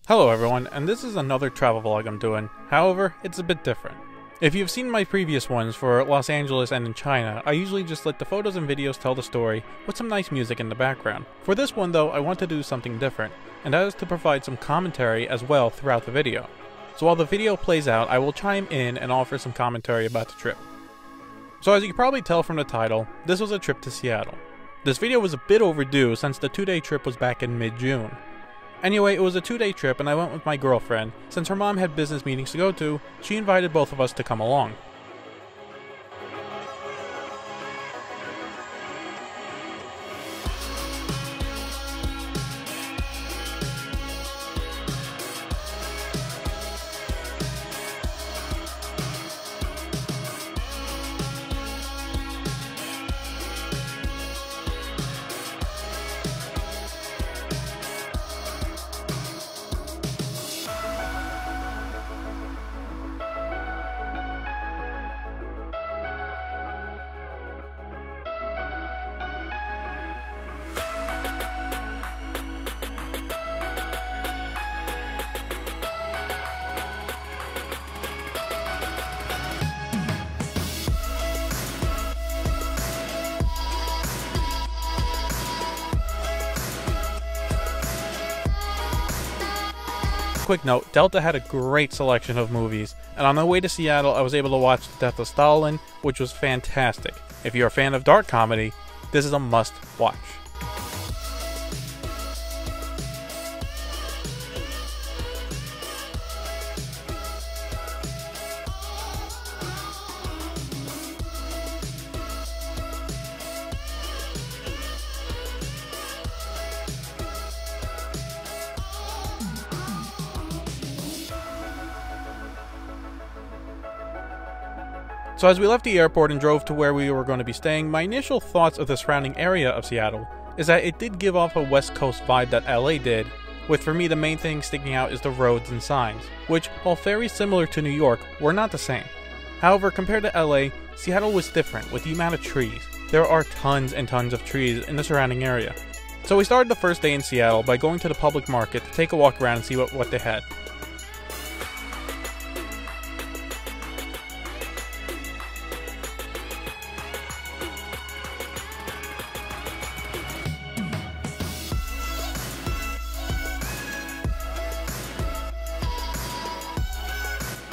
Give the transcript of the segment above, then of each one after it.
Hello everyone, and this is another travel vlog I'm doing. However, it's a bit different. If you've seen my previous ones for Los Angeles and in China, I usually just let the photos and videos tell the story with some nice music in the background. For this one though, I want to do something different, and that is to provide some commentary as well throughout the video. So while the video plays out, I will chime in and offer some commentary about the trip. So as you can probably tell from the title, this was a trip to Seattle. This video was a bit overdue since the 2-day trip was back in mid-June. Anyway, it was a 2-day trip and I went with my girlfriend. Since her mom had business meetings to go to, she invited both of us to come along. Quick note, Delta had a great selection of movies, and on my way to Seattle I was able to watch The Death of Stalin, which was fantastic. If you're a fan of dark comedy, this is a must watch. So as we left the airport and drove to where we were going to be staying, my initial thoughts of the surrounding area of Seattle is that it did give off a West Coast vibe that LA did, with for me the main thing sticking out is the roads and signs, which, while very similar to New York, were not the same. However, compared to LA, Seattle was different with the amount of trees. There are tons and tons of trees in the surrounding area. So we started the first day in Seattle by going to the public market to take a walk around and see what they had.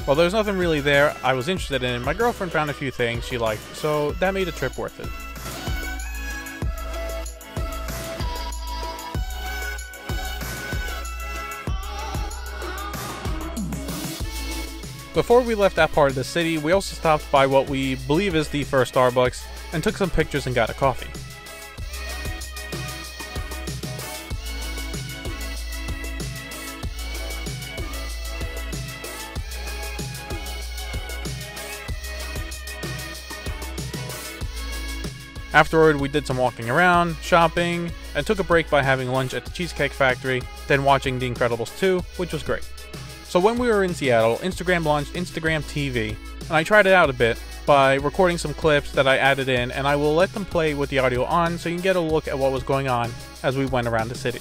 While there was nothing really there I was interested in, my girlfriend found a few things she liked, so that made the trip worth it. Before we left that part of the city, we also stopped by what we believe is the first Starbucks and took some pictures and got a coffee. Afterward, we did some walking around, shopping, and took a break by having lunch at the Cheesecake Factory, then watching The Incredibles 2, which was great. So when we were in Seattle, Instagram launched Instagram TV, and I tried it out a bit by recording some clips that I added in, and I will let them play with the audio on so you can get a look at what was going on as we went around the city.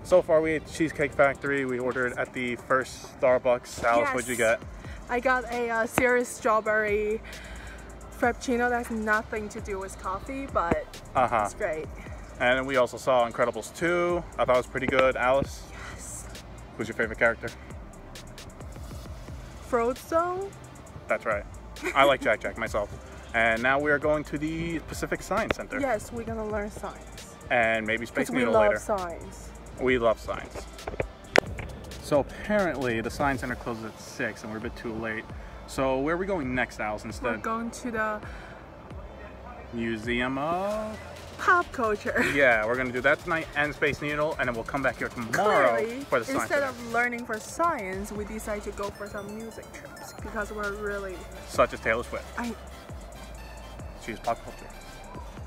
So far we ate the Cheesecake Factory, we ordered at the first Starbucks. Alice, yes. What'd you get? I got a Series strawberry frappuccino that has nothing to do with coffee, but it's great. And then we also saw Incredibles 2. I thought it was pretty good. Alice? Yes. Who's your favorite character? Frodo? That's right. I like Jack Jack myself. And now we are going to the Pacific Science Center. Yes, we're gonna learn science. And maybe Space Needle later. We love science. We love science. So apparently the Science Center closes at 6 and we're a bit too late. So where are we going next, Alice, instead? We're going to the Museum of Pop Culture. Yeah, we're going to do that tonight and Space Needle, and then we'll come back here tomorrow for the science. Instead of learning for science, we decided to go for some music trips because we're really... Such as Taylor Swift. She's pop culture.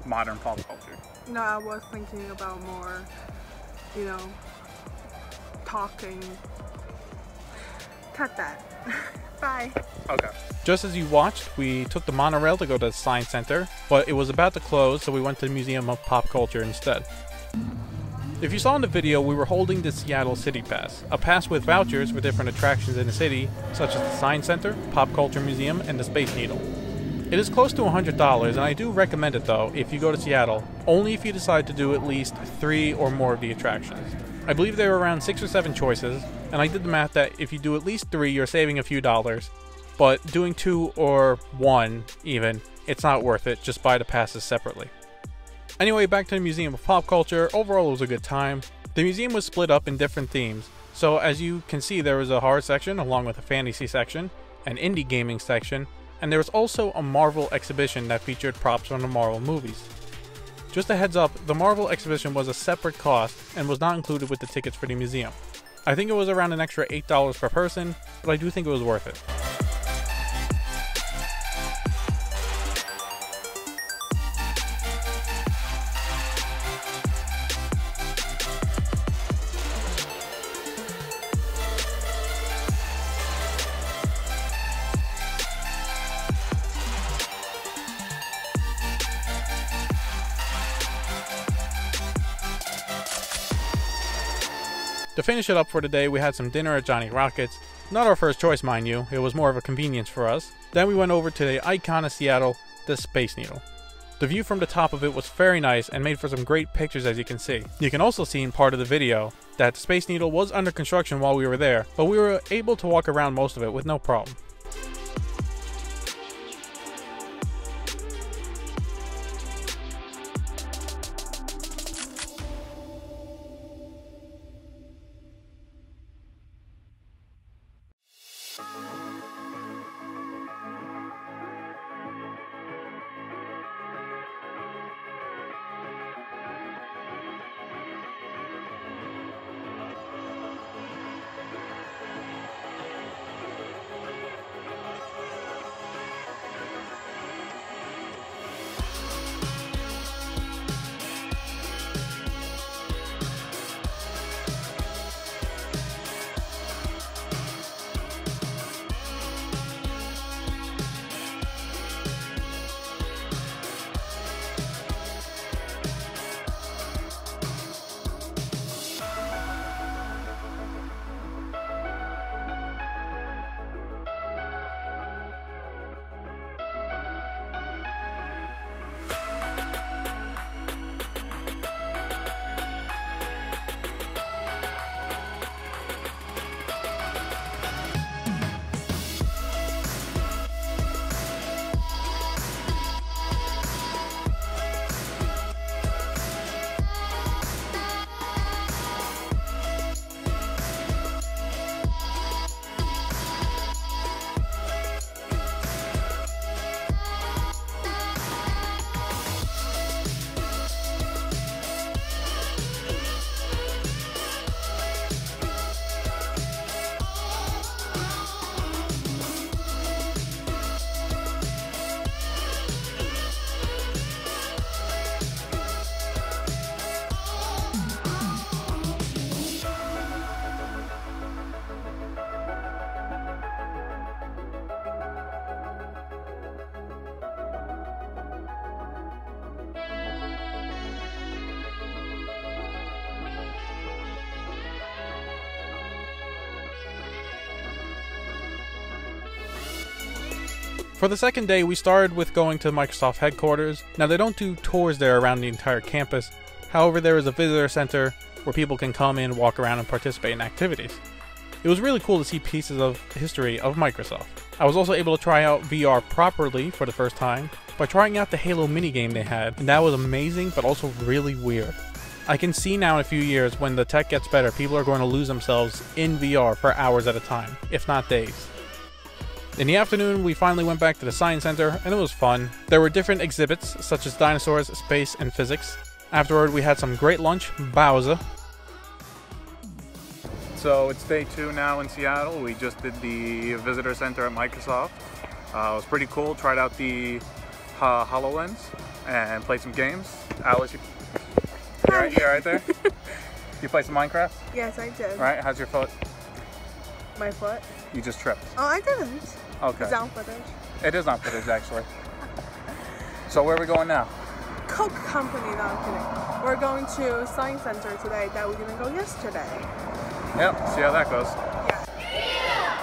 Modern pop culture. No, I was thinking about more, you know, talking. Cut that. Bye. Okay. Just as you watched, we took the monorail to go to the Science Center, but it was about to close, so we went to the Museum of Pop Culture instead. If you saw in the video, we were holding the Seattle City Pass, a pass with vouchers for different attractions in the city, such as the Science Center, Pop Culture Museum, and the Space Needle. It is close to $100, and I do recommend it though if you go to Seattle, only if you decide to do at least 3 or more of the attractions. I believe there were around 6 or 7 choices, and I did the math that if you do at least 3, you're saving a few dollars, but doing 2 or 1 even, it's not worth it, just buy the passes separately. Anyway, back to the Museum of Pop Culture. Overall it was a good time. The museum was split up in different themes, so as you can see there was a horror section along with a fantasy section, an indie gaming section, and there was also a Marvel exhibition that featured props from the Marvel movies. Just a heads up, the Marvel exhibition was a separate cost and was not included with the tickets for the museum. I think it was around an extra $8 per person, but I do think it was worth it. To finish it up for the day, we had some dinner at Johnny Rockets. Not our first choice, mind you, it was more of a convenience for us. Then we went over to the icon of Seattle, the Space Needle. The view from the top of it was very nice and made for some great pictures, as you can see. You can also see in part of the video that the Space Needle was under construction while we were there, but we were able to walk around most of it with no problem. For the second day, we started with going to Microsoft headquarters. Now, they don't do tours there around the entire campus. However, there is a visitor center where people can come in, walk around, and participate in activities. It was really cool to see pieces of history of Microsoft. I was also able to try out VR properly for the first time by trying out the Halo minigame they had, and that was amazing but also really weird. I can see now in a few years when the tech gets better, people are going to lose themselves in VR for hours at a time, if not days. In the afternoon, we finally went back to the Science Center, and it was fun. There were different exhibits, such as dinosaurs, space, and physics. Afterward, we had some great lunch, bowza. So it's day 2 now in Seattle. We just did the visitor center at Microsoft. It was pretty cool. Tried out the HoloLens and played some games. Alice, you're right there. You play some Minecraft? Yes, I did. Right, how's your foot? My foot? You just tripped. Oh, I didn't. Okay. It's on footage. It is on footage, actually. So where are we going now? Coke Company, no, I'm kidding. We're going to Science Center today that we didn't go yesterday. Yep, see how that goes. Yeah.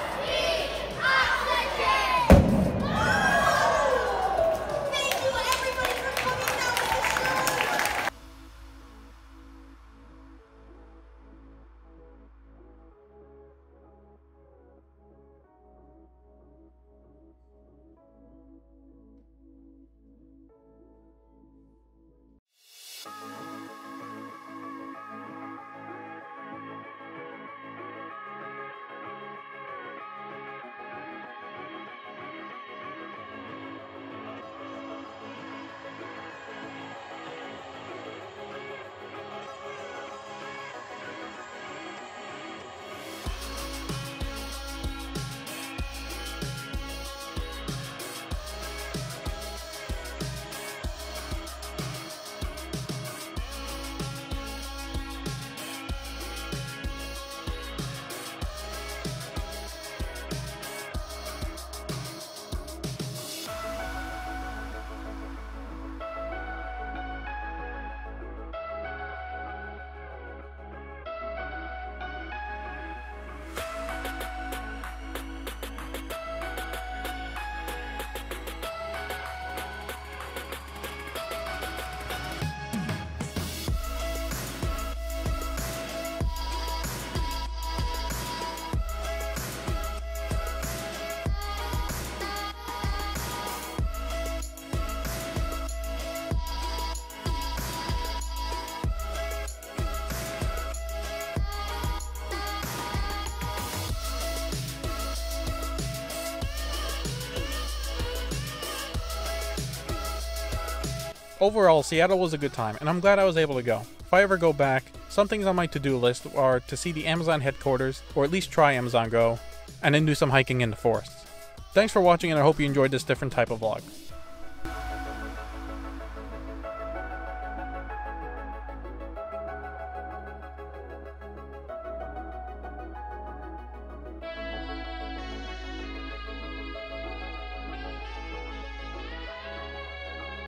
Overall, Seattle was a good time, and I'm glad I was able to go. If I ever go back, some things on my to-do list are to see the Amazon headquarters, or at least try Amazon Go, and then do some hiking in the forests. Thanks for watching, and I hope you enjoyed this different type of vlog.